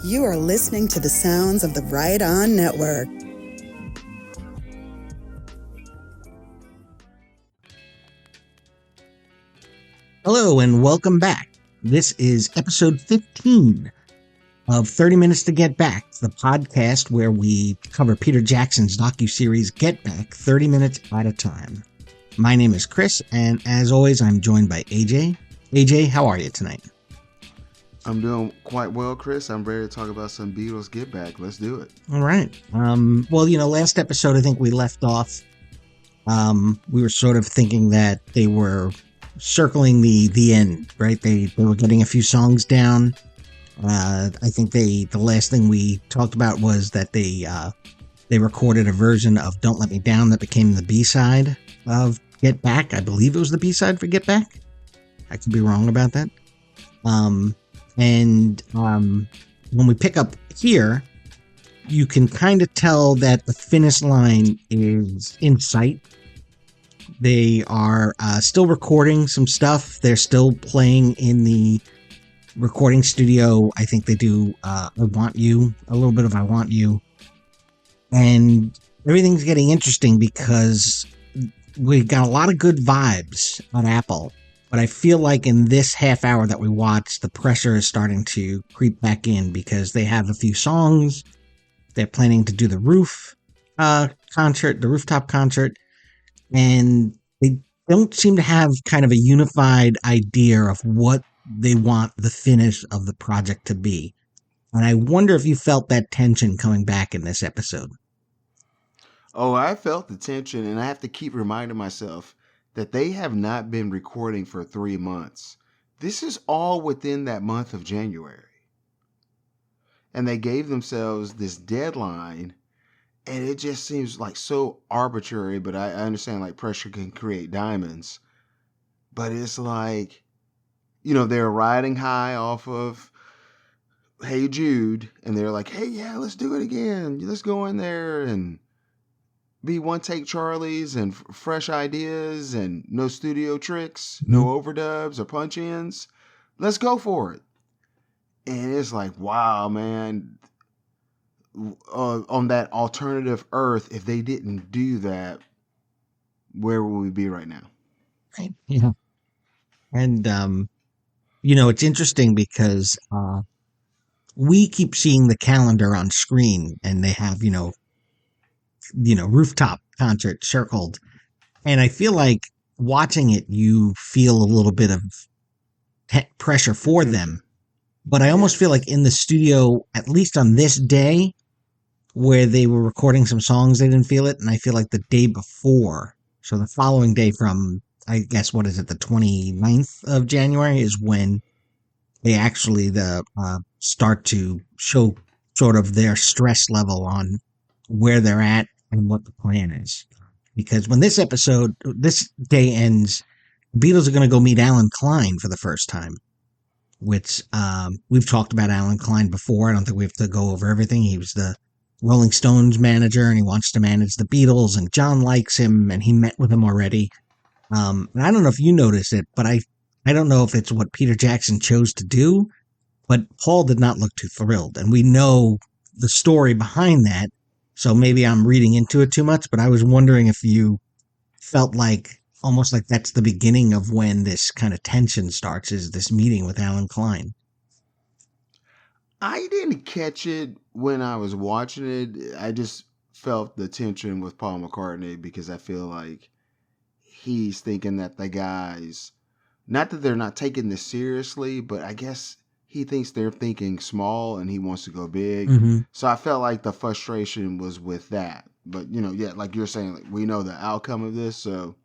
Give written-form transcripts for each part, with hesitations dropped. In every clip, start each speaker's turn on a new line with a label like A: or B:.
A: You are listening to the sounds of the Right On Network.
B: Hello and welcome back. This is episode 15 of 30 Minutes to Get Back, the podcast where we cover Peter Jackson's docuseries Get Back 30 minutes at a time. My name is Chris, and as always, I'm joined by AJ. AJ, how are you tonight?
C: I'm doing quite well, Chris. I'm ready to talk about some Beatles Get Back. Let's do it.
B: All right. Last episode, I think we left off. We were sort of thinking that they were circling the end, right? They were getting a few songs down. I think the last thing we talked about was that they recorded a version of Don't Let Me Down that became the B-side of Get Back. I believe it was the B-side for Get Back. I could be wrong about that. When we pick up here, you can kind of tell that the finish line is in sight. They are still recording some stuff. They're still playing in the recording studio. I think they do I Want You, a little bit of I Want You. And everything's getting interesting because we got a lot of good vibes on Apple. But I feel like in this half hour that we watched, the pressure is starting to creep back in because they have a few songs. They're planning to do the rooftop concert, and they don't seem to have kind of a unified idea of what they want the finish of the project to be. And I wonder if you felt that tension coming back in this episode.
C: Oh, I felt the tension, and I have to keep reminding myself that they have not been recording for 3 months. This is all within that month of January. And they gave themselves this deadline, and it just seems like so arbitrary, but I understand like pressure can create diamonds. But it's like, they're riding high off of Hey Jude, and they're like, hey, yeah, let's do it again. Let's go in there and be one take Charlies and fresh ideas and no studio tricks, no overdubs or punch ins. Let's go for it. And it's like, wow, man, on that alternative earth, if they didn't do that, where would we be right now?
B: Right. Yeah. And, it's interesting because we keep seeing the calendar on screen and they have, rooftop concert circled. And I feel like watching it, you feel a little bit of pressure for them. But I almost feel like in the studio, at least on this day where they were recording some songs, they didn't feel it. And I feel like the day before, so the following day from, I guess, the 29th of January is when they actually start to show sort of their stress level on where they're at and what the plan is. Because when this day ends, Beatles are going to go meet Alan Klein for the first time, which we've talked about Alan Klein before. I don't think we have to go over everything. He was the Rolling Stones manager, and he wants to manage the Beatles, and John likes him, and he met with him already. And I don't know if you noticed it, but I don't know if it's what Peter Jackson chose to do, but Paul did not look too thrilled. And we know the story behind that, so maybe I'm reading into it too much, but I was wondering if you felt like almost like that's the beginning of when this kind of tension starts, is this meeting with Alan Klein.
C: I didn't catch it when I was watching it. I just felt the tension with Paul McCartney because I feel like he's thinking that the guys, not that they're not taking this seriously, but I guess he thinks they're thinking small and he wants to go big.
B: Mm-hmm.
C: So I felt like the frustration was with that. But, like you're saying, like, we know the outcome of this, so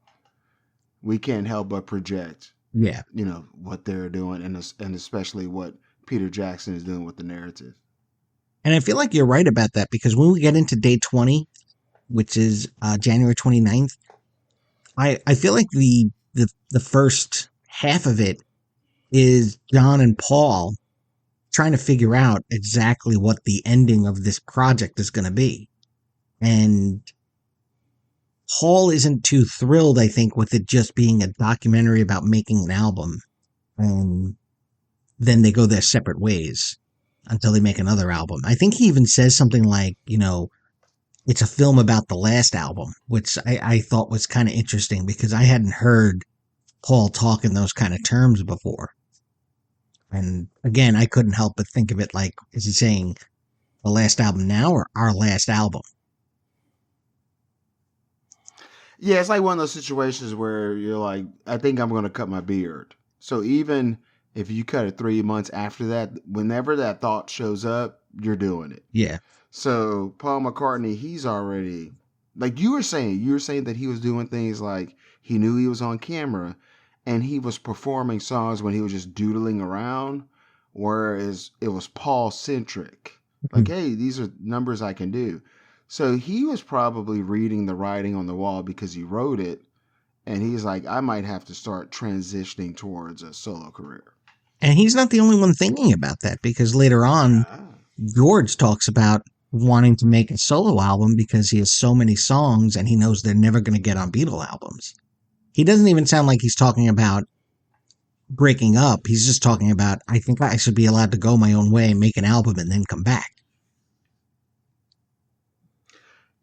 C: we can't help but project, what they're doing and especially what Peter Jackson is doing with the narrative.
B: And I feel like you're right about that because when we get into day 20, which is January 29th, I feel like the first half of it is John and Paul trying to figure out exactly what the ending of this project is going to be. And Paul isn't too thrilled, I think, with it just being a documentary about making an album. And then they go their separate ways. until they make another album. I think he even says something like, it's a film about the last album, which I thought was kind of interesting because I hadn't heard Paul talk in those kind of terms before. And again, I couldn't help but think of it like, is he saying the last album now or our last album?
C: Yeah, it's like one of those situations where you're like, I think I'm going to cut my beard. So even if you cut it 3 months after that, whenever that thought shows up, you're doing it.
B: Yeah.
C: So Paul McCartney, he's already, like you were saying that he was doing things like he knew he was on camera and he was performing songs when he was just doodling around, whereas it was Paul centric. Like, hey, these are numbers I can do. So he was probably reading the writing on the wall because he wrote it. And he's like, I might have to start transitioning towards a solo career.
B: And he's not the only one thinking about that because later on, George talks about wanting to make a solo album because he has so many songs and he knows they're never going to get on Beatle albums. He doesn't even sound like he's talking about breaking up. He's just talking about, I think I should be allowed to go my own way and make an album and then come back.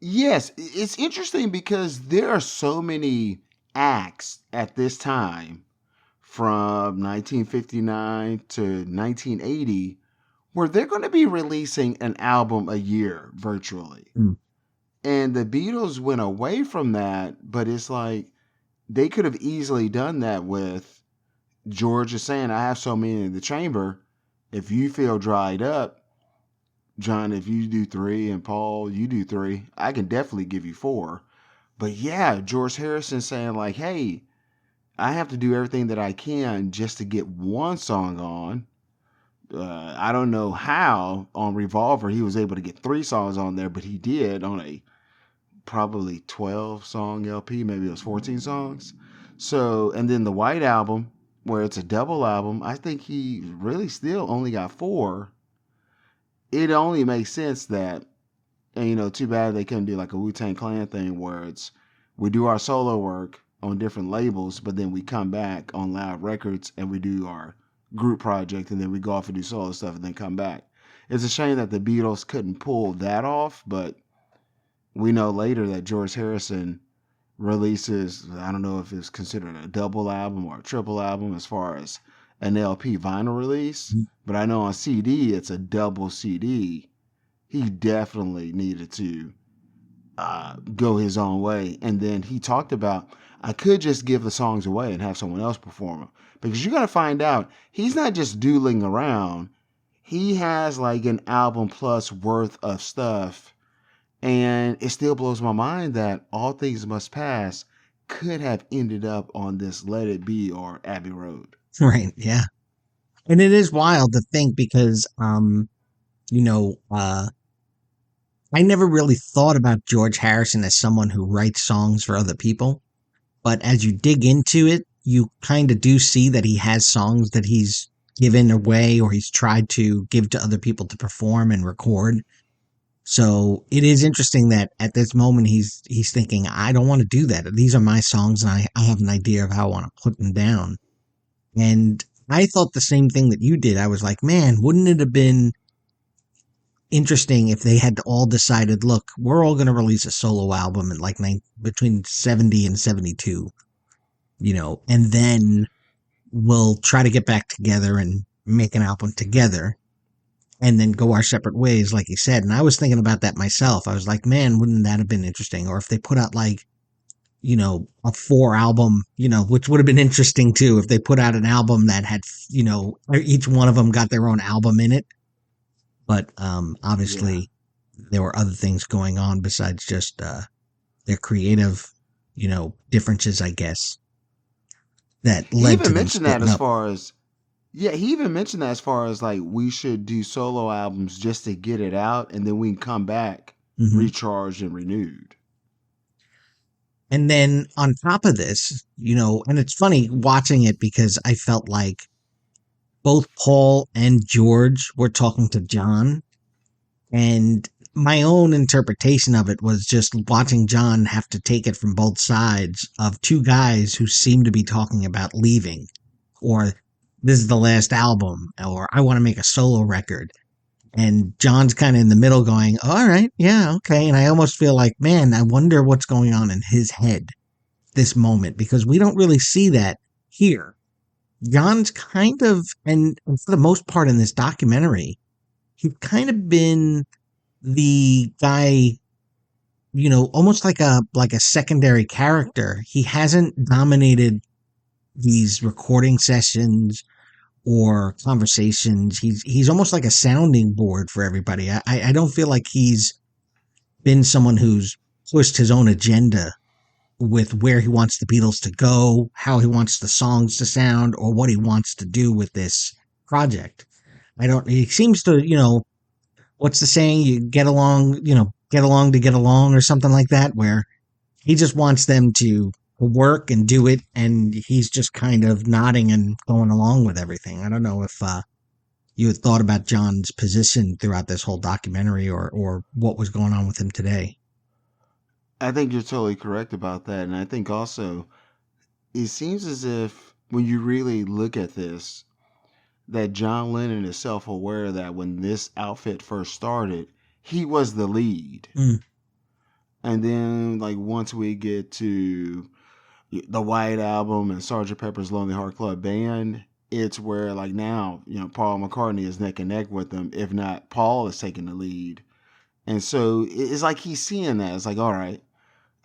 C: Yes, it's interesting because there are so many acts at this time from 1959 to 1980 where they're going to be releasing an album a year virtually. And the Beatles went away from that, but it's like they could have easily done that with George is saying, I have so many in the chamber. If you feel dried up, John, if you do 3 and Paul, you do 3, I can definitely give you 4. But yeah, George Harrison saying like, hey, I have to do everything that I can just to get one song on. I don't know how on Revolver he was able to get 3 songs on there, but he did on a probably 12 song LP, maybe it was 14 songs. So, and then the White Album, where it's a double album, I think he really still only got 4. It only makes sense that, and too bad they couldn't do like a Wu-Tang Clan thing where it's we do our solo work on different labels, but then we come back on Loud Records and we do our group project and then we go off and do solo stuff and then come back. It's a shame that the Beatles couldn't pull that off, but we know later that George Harrison releases, I don't know if it's considered a double album or a triple album as far as an LP vinyl release, but I know on CD it's a double CD. He definitely needed to go his own way. And then he talked about, I could just give the songs away and have someone else perform them. Because you got to find out, he's not just doodling around. He has like an album plus worth of stuff. And it still blows my mind that All Things Must Pass could have ended up on this Let It Be or Abbey Road.
B: Right, yeah. And it is wild to think because, I never really thought about George Harrison as someone who writes songs for other people. But as you dig into it, you kind of do see that he has songs that he's given away or he's tried to give to other people to perform and record. So it is interesting that at this moment he's thinking, I don't want to do that. These are my songs and I have an idea of how I want to put them down. And I thought the same thing that you did. I was like, man, wouldn't it have been interesting if they had all decided, look, we're all going to release a solo album in like between 70 and 72, and then we'll try to get back together and make an album together and then go our separate ways, like you said. And I was thinking about that myself. I was like, man, wouldn't that have been interesting? Or if they put out like, a 4 album, which would have been interesting too, if they put out an album that had, each one of them got their own album in it. But obviously there were other things going on besides just their creative, differences, I guess, that led to them splitting up.
C: He even mentioned that as far as like we should do solo albums just to get it out and then we can come back recharged and renewed.
B: And then on top of this, and it's funny watching it because I felt like both Paul and George were talking to John. And my own interpretation of it was just watching John have to take it from both sides of 2 guys who seem to be talking about leaving, or this is the last album, or I want to make a solo record. And John's kind of in the middle going, all right, yeah, okay. And I almost feel like, man, I wonder what's going on in his head this moment, because we don't really see that here. John's kind of, and for the most part in this documentary, he's kind of been the guy, almost like a secondary character. He hasn't dominated these recording sessions or conversations. He's almost like a sounding board for everybody. I don't feel like he's been someone who's pushed his own agenda with where he wants the Beatles to go, how he wants the songs to sound, or what he wants to do with this project. He seems to, what's the saying? You get along, get along to get along, or something like that, where he just wants them to work and do it, and he's just kind of nodding and going along with everything. I don't know if you had thought about John's position throughout this whole documentary, or what was going on with him today.
C: I think you're totally correct about that. And I think also it seems as if when you really look at this, that John Lennon is self-aware that when this outfit first started, he was the lead. And then like once we get to the White Album and Sgt. Pepper's Lonely Heart Club Band, it's where like now, Paul McCartney is neck and neck with them. If not, Paul is taking the lead. And so it's like he's seeing that. It's like, all right,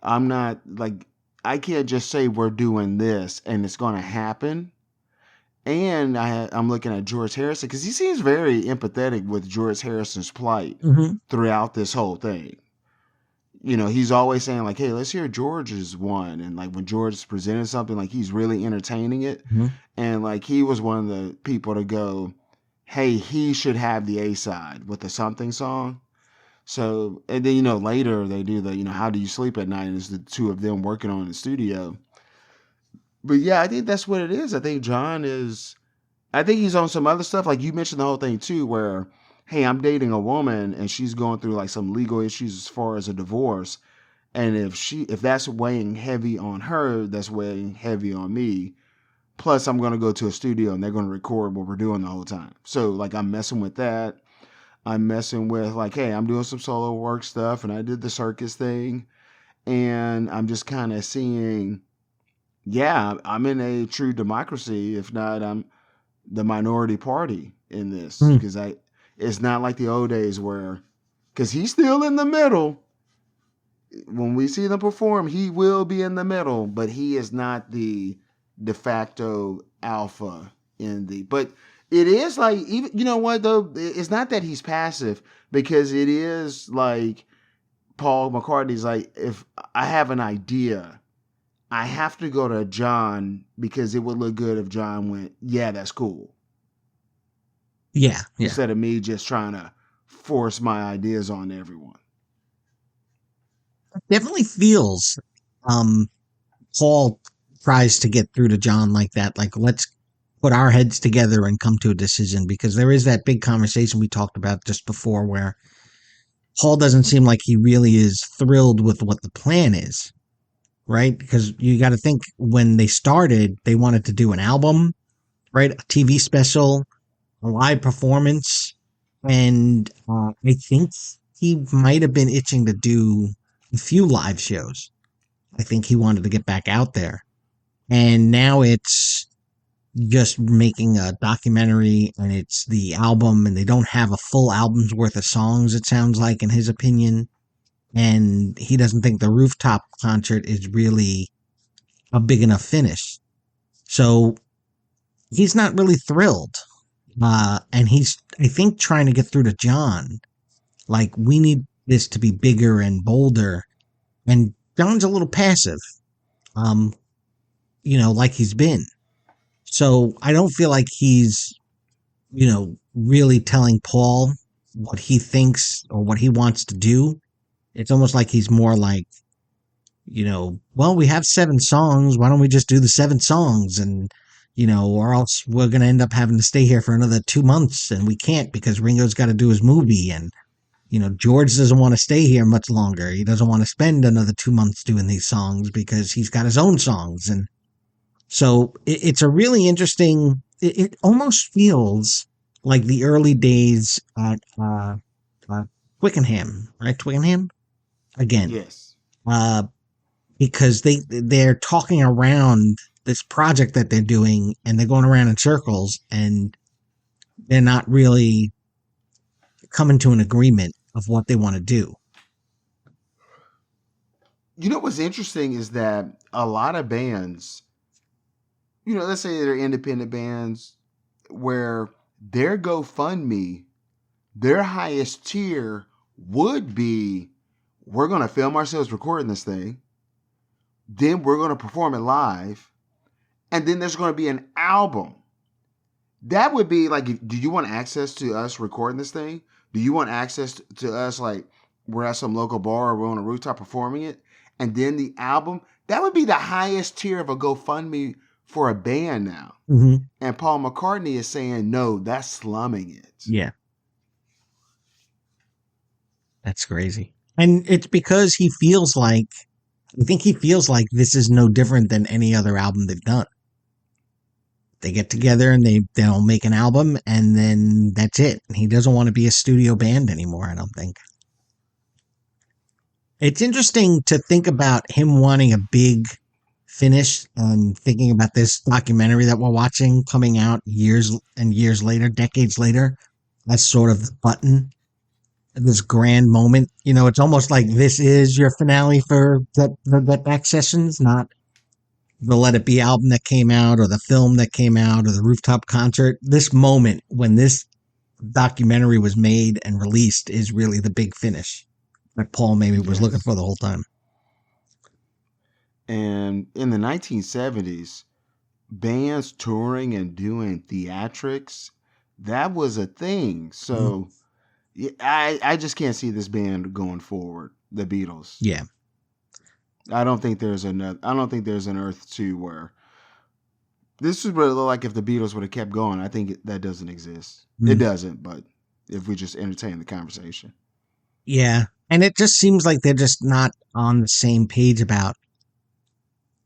C: I'm not like, I can't just say we're doing this and it's going to happen. And I'm looking at George Harrison because he seems very empathetic with George Harrison's plight throughout this whole thing. He's always saying like, hey, let's hear George's one. And like when George is presenting something, like he's really entertaining it. And like he was one of the people to go, hey, he should have the A-side with the something song. So, and then, later they do the, How Do You Sleep at Night? And it's the two of them working on the studio. But yeah, I think that's what it is. I think he's on some other stuff. Like you mentioned the whole thing too, where, hey, I'm dating a woman and she's going through like some legal issues as far as a divorce. And if that's weighing heavy on her, that's weighing heavy on me. Plus I'm going to go to a studio and they're going to record what we're doing the whole time. So like I'm messing with that. I'm messing with like, hey, I'm doing some solo work stuff and I did the circus thing. And I'm just kind of seeing, yeah, I'm in a true democracy. If not, I'm the minority party in this because it's not like the old days where, because he's still in the middle. When we see them perform, he will be in the middle, but he is not the de facto alpha but it is like, even, you know what though? It's not that he's passive because it is like Paul McCartney's like, if I have an idea, I have to go to John because it would look good if John went, yeah, that's cool.
B: Yeah.
C: Instead of me just trying to force my ideas on everyone.
B: It definitely feels Paul tries to get through to John like that. Like, let's put our heads together and come to a decision, because there is that big conversation we talked about just before where Paul doesn't seem like he really is thrilled with what the plan is, right? Because you got to think when they started, they wanted to do an album, right? A TV special, a live performance. And I think he might have been itching to do a few live shows. I think he wanted to get back out there. And now it's just making a documentary and it's the album, and they don't have a full album's worth of songs, it sounds like, in his opinion. And he doesn't think the rooftop concert is really a big enough finish. So he's not really thrilled. And he's, I think, trying to get through to John. Like, we need this to be bigger and bolder. And John's a little passive, like he's been. So I don't feel like he's, really telling Paul what he thinks or what he wants to do. It's almost like he's more like, well, we have 7 songs. Why don't we just do the 7 songs? And, or else we're going to end up having to stay here for another 2 months. And we can't because Ringo's got to do his movie. And, George doesn't want to stay here much longer. He doesn't want to spend another 2 months doing these songs because he's got his own songs. And so it's a really interesting, it almost feels like the early days at Twickenham, right? Twickenham again,
C: Yes.
B: uh, because they're talking around this project that they're doing, and they're going around in circles, and they're not really coming to an agreement of what they want to do.
C: You know what's interesting is that a lot of bands, let's say they're independent bands, where their GoFundMe, their highest tier would be, we're going to film ourselves recording this thing, then we're going to perform it live, and then there's going to be an album. That would be like, do you want access to us recording this thing? Do you want access to us, like, we're at some local bar or we're on a rooftop performing it? And then the album, that would be the highest tier of a GoFundMe for a band now.
B: Mm-hmm.
C: And Paul McCartney is saying, no, that's slumming it.
B: Yeah. That's crazy. And it's because I think he feels like this is no different than any other album they've done. They get together and they'll make an album, and then that's it. He doesn't want to be a studio band anymore, I don't think. It's interesting to think about him wanting a big finish, and thinking about this documentary that we're watching coming out years and years later, decades later, as sort of the button, this grand moment. It's almost like this is your finale for that back sessions, not the Let It Be album that came out, or the film that came out, or the rooftop concert. This moment when this documentary was made and released is really the big finish that Paul maybe was looking for the whole time.
C: And in the 1970s, bands touring and doing theatrics, that was a thing. So I just can't see this band going forward, the Beatles.
B: Yeah.
C: I don't think there's an Earth 2 where this would really look like if the Beatles would have kept going. I think that doesn't exist. It doesn't, but if we just entertain the conversation.
B: Yeah. And it just seems like they're just not on the same page about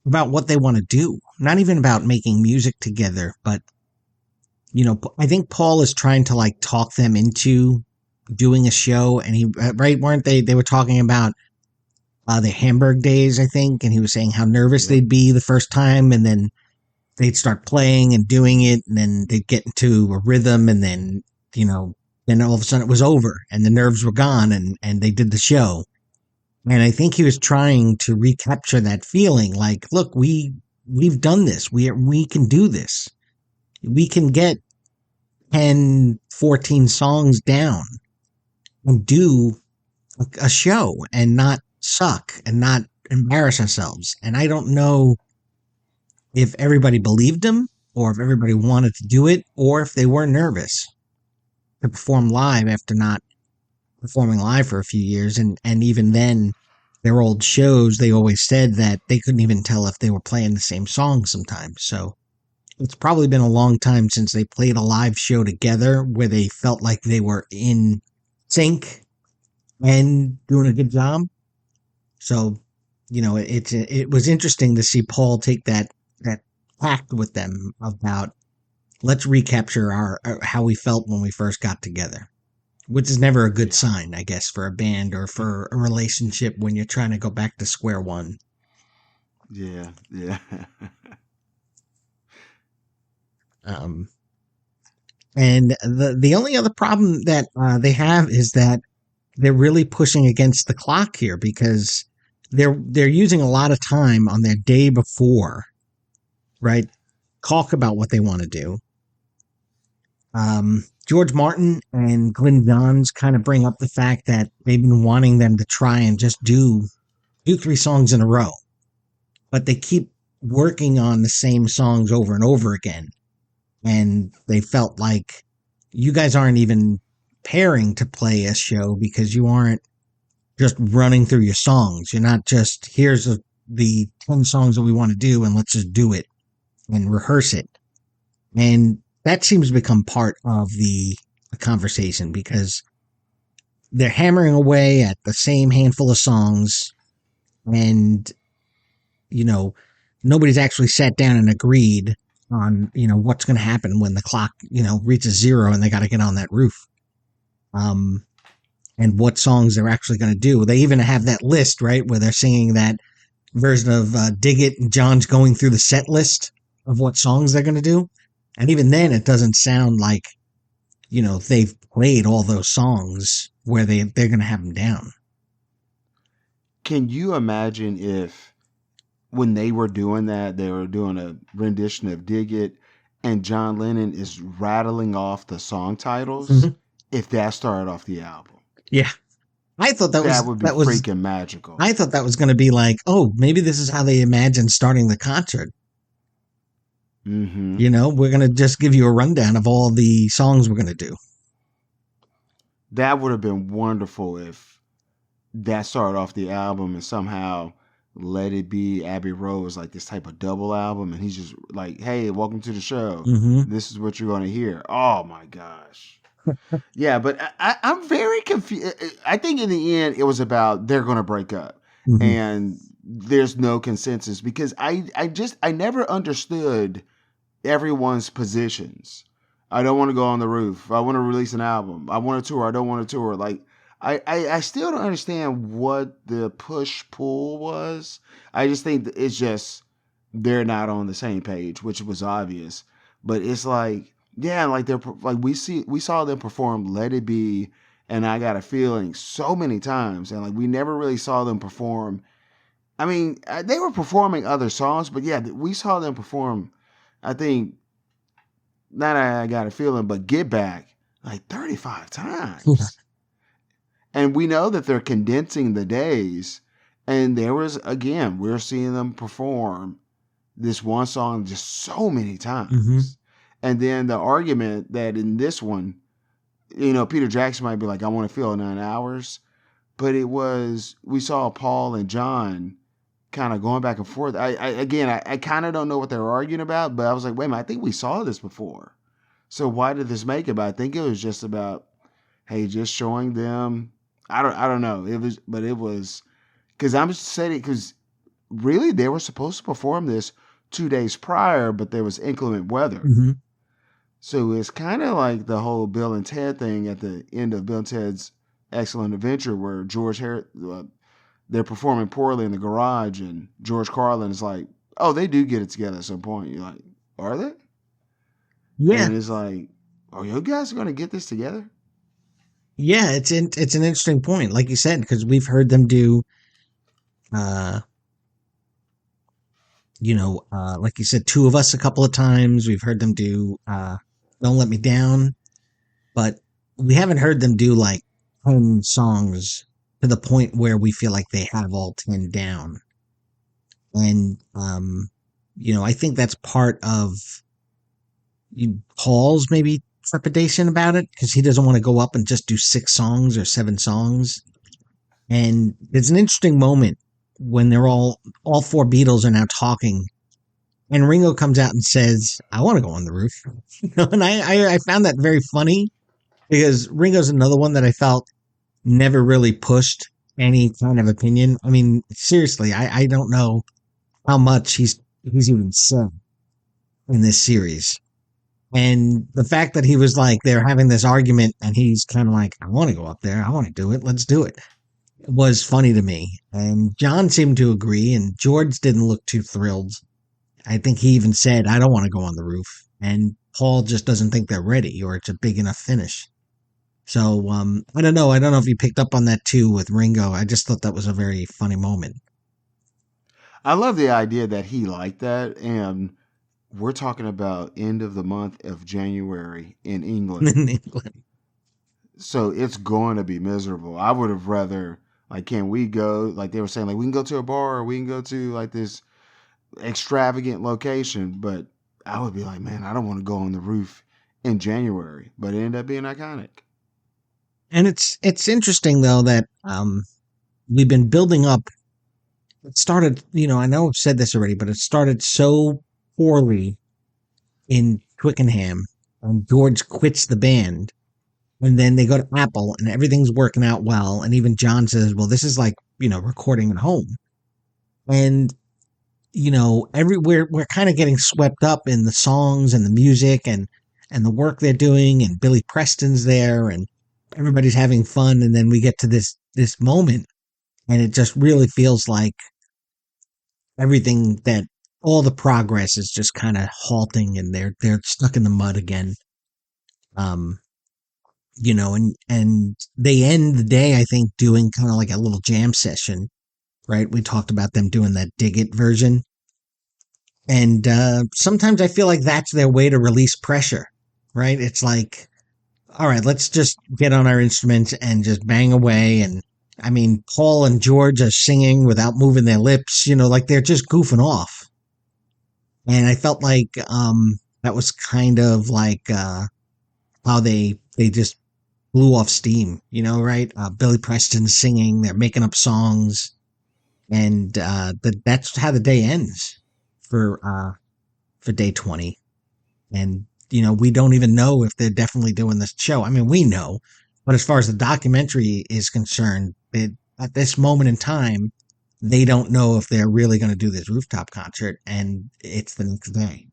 B: what they want to do. Not even about making music together, but I think Paul is trying to like talk them into doing a show, and weren't they were talking about the Hamburg days, I think, and he was saying how nervous they'd be the first time, and then they'd start playing and doing it, and then they'd get into a rhythm, and then then all of a sudden it was over and the nerves were gone, and they did the show. And I think he was trying to recapture that feeling, like, look, we've done this. We can do this. We can get 10, 14 songs down and do a show and not suck and not embarrass ourselves. And I don't know if everybody believed him, or if everybody wanted to do it, or if they were nervous to perform live after not performing live for a few years. And even then, their old shows, they always said that they couldn't even tell if they were playing the same song sometimes. So it's probably been a long time since they played a live show together where they felt like they were in sync and doing a good job. So, it was interesting to see Paul take that pact with them about, let's recapture our how we felt when we first got together, which is never a good sign, I guess, for a band or for a relationship when you're trying to go back to square one.
C: Yeah.
B: And the only other problem that they have is that they're really pushing against the clock here, because they're using a lot of time on their day before, right? Talk about what they want to do. George Martin and Glyn Johns kind of bring up the fact that they've been wanting them to try and just do 3 songs in a row, but they keep working on the same songs over and over again. And they felt like, you guys aren't even pairing to play a show, because you aren't just running through your songs. You're not just, here's the 10 songs that we want to do, and let's just do it and rehearse it. And that seems to become part of the conversation, because they're hammering away at the same handful of songs, and nobody's actually sat down and agreed on, what's going to happen when the clock, reaches zero and they got to get on that roof. And what songs they're actually going to do. They even have that list, right, where they're singing that version of Dig It, and John's going through the set list of what songs they're going to do. And even then, it doesn't sound like, they've played all those songs where they're going to have them down.
C: Can you imagine if when they were doing that, they were doing a rendition of Dig It, and John Lennon is rattling off the song titles, if that started off the album?
B: Yeah. I thought that
C: would be freaking magical.
B: I thought that was going to be like, oh, maybe this is how they imagine starting the concert.
C: Mm-hmm.
B: We're going to just give you a rundown of all the songs we're going to do.
C: That would have been wonderful if that started off the album and somehow Let It Be Abbey Road was like this type of double album, and he's just like, hey, welcome to the show. This is what you're going to hear. Oh my gosh. Yeah, but I'm very confused. I think in the end, it was about they're going to break up, and there's no consensus because I never understood everyone's positions. I don't want to go on the roof. I want to release an album. I want to tour. I don't want to tour. Like I still don't understand what the push pull was. I just think that it's just they're not on the same page, which was obvious. But it's like. Yeah, like we saw them perform "Let It Be" and "I Got a Feeling" so many times, and like we never really saw them perform. I mean, they were performing other songs, but yeah, we saw them perform. I think not "I Got a Feeling," but "Get Back" like 35 times, and we know that they're condensing the days. And there was we're seeing them perform this one song just so many times. And then the argument that in this one, Peter Jackson might be like, I want to feel 9 hours. But we saw Paul and John kind of going back and forth. I kind of don't know what they were arguing about, but I was like, wait a minute, I think we saw this before. So why did this make it? But I think it was just about, hey, just showing them. I don't know. It was, because I'm saying, because really they were supposed to perform this 2 days prior, but there was inclement weather. So it's kind of like the whole Bill and Ted thing at the end of Bill and Ted's Excellent Adventure, where they're performing poorly in the garage, and George Carlin is like, "Oh, they do get it together at some point." You're like, "Are they?"
B: Yeah.
C: And it's like, "Are you guys going to get this together?"
B: Yeah, it's an interesting point, like you said, because we've heard them do, like you said, Two of Us a couple of times. We've heard them do Don't Let Me Down, but we haven't heard them do like 10 songs to the point where we feel like they have all 10 down. And, I think that's part of Paul's maybe trepidation about it, because he doesn't want to go up and just do 6 songs or 7 songs. And there's an interesting moment when they're all 4 Beatles are now talking, and Ringo comes out and says, I want to go on the roof. And I found that very funny, because Ringo's another one that I felt never really pushed any kind of opinion. I mean, seriously, I don't know how much he's even said in this series. And the fact that he was like, they're having this argument and he's kind of like, I want to go up there. I want to do it. Let's do it. It was funny to me. And John seemed to agree, and George didn't look too thrilled. I think he even said, I don't want to go on the roof. And Paul just doesn't think they're ready, or it's a big enough finish. So, I don't know. I don't know if you picked up on that too with Ringo. I just thought that was a very funny moment.
C: I love the idea that he liked that. And we're talking about end of the month of January in England.
B: In England.
C: So it's going to be miserable. I would have rather, like, can we go, like they were saying, like, we can go to a bar, or we can go to like this extravagant location. But I would be like, man, I don't want to go on the roof in January. But it ended up being iconic.
B: And it's interesting though that we've been building up. It started, I know I've said this already, but it started so poorly in Twickenham, and George quits the band, and then they go to Apple and everything's working out well. And even John says, well, this is like, recording at home. And everywhere we're kind of getting swept up in the songs and the music and the work they're doing, and Billy Preston's there and everybody's having fun, and then we get to this moment and it just really feels like everything that all the progress is just kind of halting and they're stuck in the mud again. Um, and they end the day, I think, doing kind of like a little jam session, right? We talked about them doing that Dig It version. And sometimes I feel like that's their way to release pressure, right? It's like, all right, let's just get on our instruments and just bang away. And I mean, Paul and George are singing without moving their lips, like they're just goofing off. And I felt like that was kind of like how they just blew off steam, right? Billy Preston singing, they're making up songs, and that's how the day ends for day 20. And we don't even know if they're definitely doing this show. I mean, we know, but as far as the documentary is concerned, at this moment in time, they don't know if they're really going to do this rooftop concert, and it's the next day.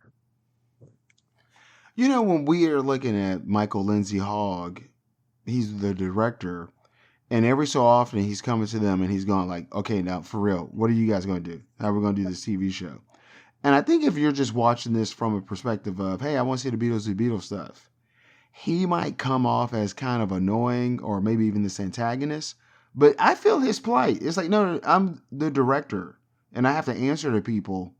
C: When we are looking at Michael Lindsay Hogg, he's the director, and every so often he's coming to them and he's going like, okay, now for real, what are you guys going to do? How are we going to do this TV show? And I think if you're just watching this from a perspective of, hey, I want to see the Beatles do Beatles stuff, he might come off as kind of annoying or maybe even this antagonist. But I feel his plight. It's like, no, I'm the director and I have to answer to people,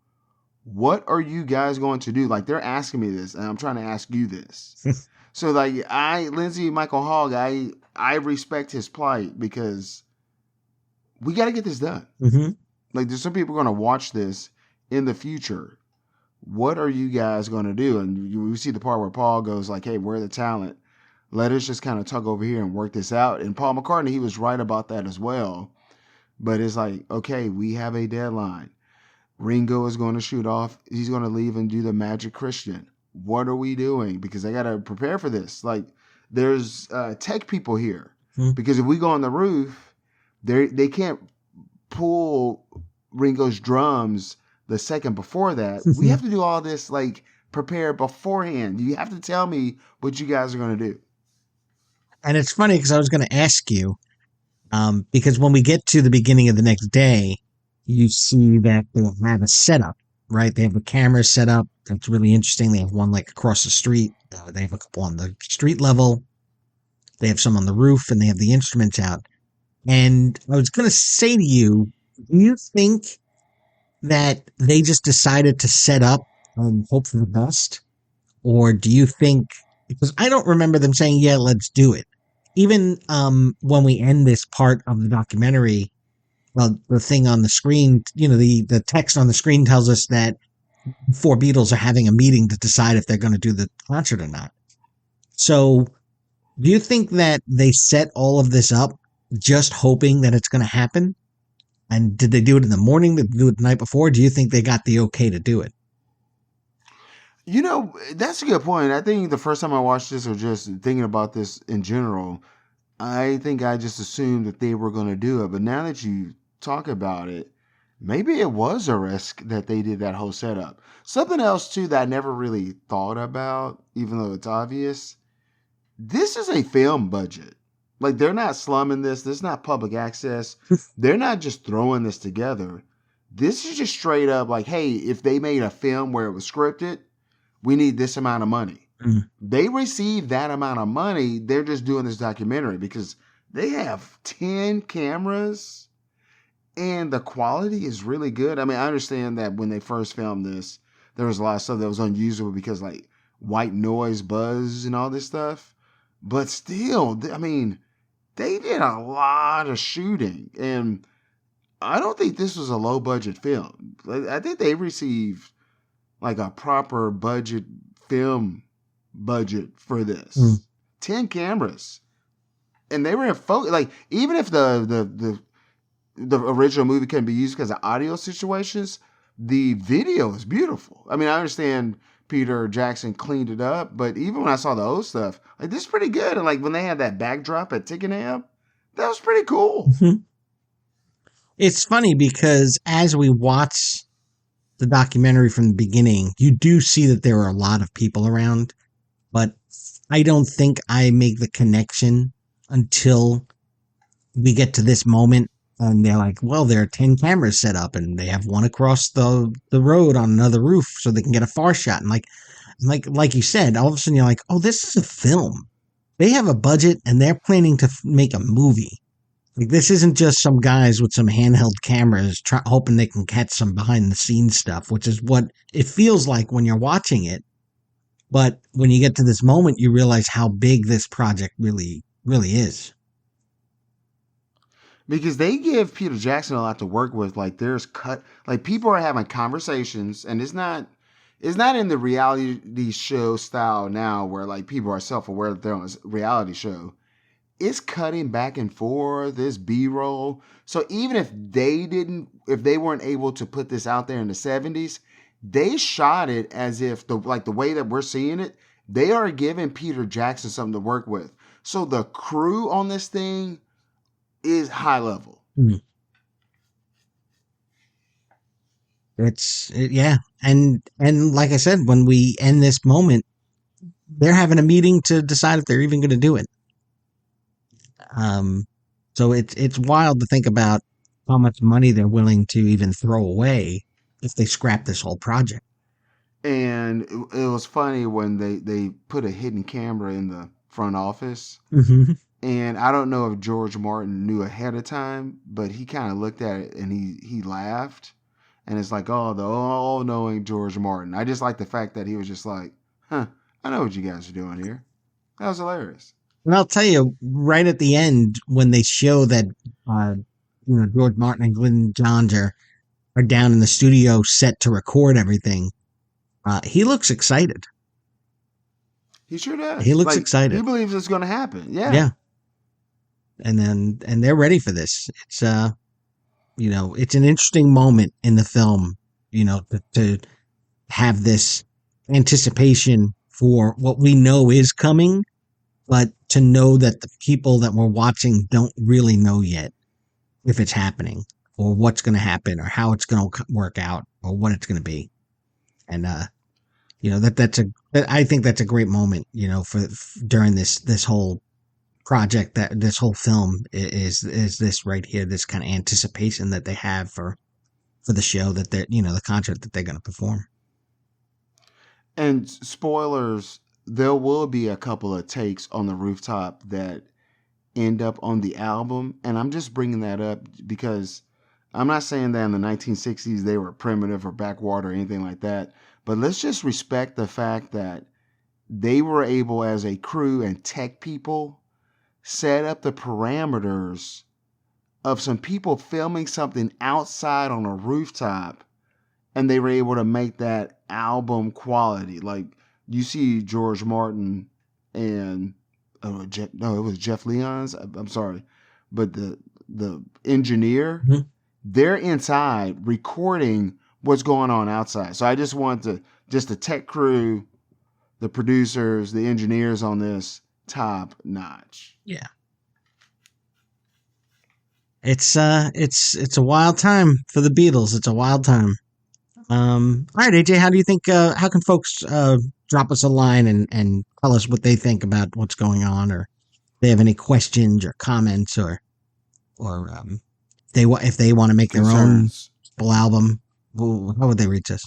C: what are you guys going to do? Like, they're asking me this and I'm trying to ask you this. So like Lindsay Michael Hogg, I respect his plight because we got to get this done.
B: Mm-hmm.
C: Like, there's some people going to watch this in the future. What are you guys going to do? And you see the part where Paul goes like, hey, we're the talent. Let us just kind of tug over here and work this out. And Paul McCartney, he was right about that as well. But it's like, okay, we have a deadline. Ringo is going to shoot off. He's going to leave and do the Magic Christian. What are we doing? Because I got to prepare for this. Like, there's tech people here. Because if we go on the roof, they can't pull Ringo's drums the second before that. We have to do all this, like, prepare beforehand. You have to tell me what you guys are going to do.
B: And it's funny because I was going to ask you, because when we get to the beginning of the next day, you see that they have a setup, right? They have a camera set up. That's really interesting. They have one like across the street. They have a couple on the street level. They have some on the roof, and they have the instruments out. And I was going to say to you, do you think that they just decided to set up and hope for the best? Or do you think, because I don't remember them saying, yeah, let's do it. Even when we end this part of the documentary, well, the thing on the screen, the text on the screen tells us that 4 Beatles are having a meeting to decide if they're going to do the concert or not. So do you think that they set all of this up just hoping that it's going to happen? And did they do it in the morning? Did they do it the night before? Do you think they got the okay to do it?
C: That's a good point. I think the first time I watched this, or just thinking about this in general, I think I just assumed that they were going to do it. But now that you talk about it, maybe it was a risk that they did that whole setup. Something else, too, that I never really thought about, even though it's obvious. This is a film budget. Like, they're not slumming this. This is not public access. They're not just throwing this together. This is just straight up like, hey, if they made a film where it was scripted, we need this amount of money. They received that amount of money. They're just doing this documentary because they have 10 cameras and the quality is really good. I mean, I understand that when they first filmed this, there was a lot of stuff that was unusable because like white noise, buzz, and all this stuff. But still, I mean, they did a lot of shooting. And I don't think this was a low budget film. I think they received like a proper film budget for this. 10 cameras. And they were in focus. Like, even if the original movie couldn't be used because of audio situations, the video is beautiful. I mean, I understand Peter Jackson cleaned it up, but even when I saw the old stuff, like, this is pretty good. And like when they had that backdrop at Tickenham, that was pretty cool.
B: It's funny because as we watch the documentary from the beginning, you do see that there are a lot of people around, but I don't think I make the connection until we get to this moment and they're like, well, there are 10 cameras set up and they have one across the road on another roof so they can get a far shot. And like you said, all of a sudden you're like, oh, this is a film. They have a budget and they're planning to make a movie. Like, this isn't just some guys with some handheld cameras hoping they can catch some behind the scenes stuff, which is what it feels like when you're watching it. But when you get to this moment, you realize how big this project really, really is.
C: Because they give Peter Jackson a lot to work with. Like, people are having conversations, and it's not in the reality show style now where like people are self-aware that they're on a reality show. It's cutting back and forth, this B-roll. So even if they weren't able to put this out there in the 70s, they shot it as if the way that we're seeing it, they are giving Peter Jackson something to work with. So the crew on this thing is high level.
B: Yeah. And like I said, when we end this moment, they're having a meeting to decide if they're even going to do it. So it's wild to think about how much money they're willing to even throw away if they scrap this whole project.
C: And it was funny when they put a hidden camera in the front office.
B: Mm-hmm.
C: And I don't know if George Martin knew ahead of time, but he kind of looked at it and he laughed. And it's like, oh, the all-knowing George Martin. I just like the fact that he was just like, I know what you guys are doing here. That was hilarious.
B: And I'll tell you, right at the end, when they show that George Martin and Glyn Johns are down in the studio set to record everything, he looks excited.
C: He sure does.
B: He looks excited.
C: He believes it's going to happen. Yeah.
B: Yeah. And they're ready for this. It's it's an interesting moment in the film, to have this anticipation for what we know is coming, but to know that the people that we're watching don't really know yet if it's happening or what's going to happen or how it's going to work out or what it's going to be. And, I think that's a great moment, for during this whole project, that this whole film is this right here, this kind of anticipation that they have for the show that they're, the concert that they're going to perform.
C: And spoilers, there will be a couple of takes on the rooftop that end up on the album. And I'm just bringing that up because I'm not saying that in the 1960s they were primitive or backwater or anything like that. But let's just respect the fact that they were able, as a crew and tech people, set up the parameters of some people filming something outside on a rooftop, and they were able to make that album quality. Like, you see George Martin and it was Jeff Lyons. I'm sorry, but the engineer, they're inside recording what's going on outside. So I just want the tech crew, the producers, the engineers on this, top notch.
B: Yeah. It's a wild time for the Beatles. It's a wild time. All right, AJ, how do you think, how can folks drop us a line and tell us what they think about what's going on, or if they have any questions or comments, or if they want to make their own full album, how would they reach us?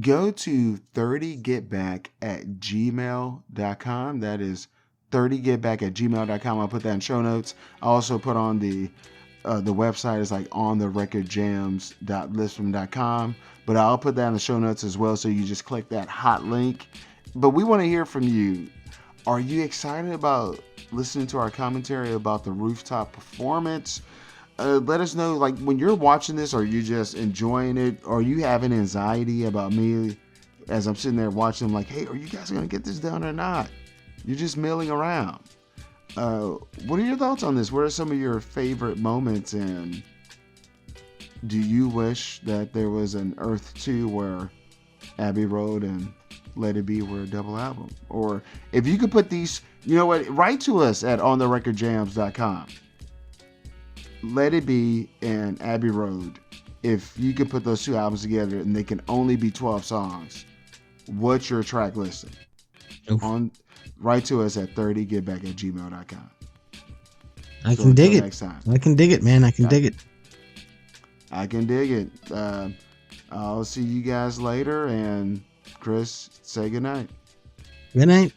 C: Go to 30getback@gmail.com. That is 30getback@gmail.com. I'll put that in show notes. I also put on the website is like ontherecordjams.listfm.com, but I'll put that in the show notes as well, so you just click that hot link. But we want to hear from you. Are you excited about listening to our commentary about the rooftop performance? Let us know, like, when you're watching this, are you just enjoying it? Or are you having anxiety about me as I'm sitting there watching? I'm like, hey, are you guys going to get this done or not? You're just milling around. What are your thoughts on this? What are some of your favorite moments? And do you wish that there was an Earth 2 where Abbey Road and Let It Be were a double album? Or if you could put these, you know what, write to us at ontherecordjams.com. Let It Be and Abbey Road if you could put those two albums together and they can only be 12 songs, what's your track listing? Write to us at 30getback@gmail.com.
B: I can dig it.
C: Next time.
B: I can dig it, man. I can dig it.
C: I can dig it. I'll see you guys later, and Chris, say goodnight.
B: Good night.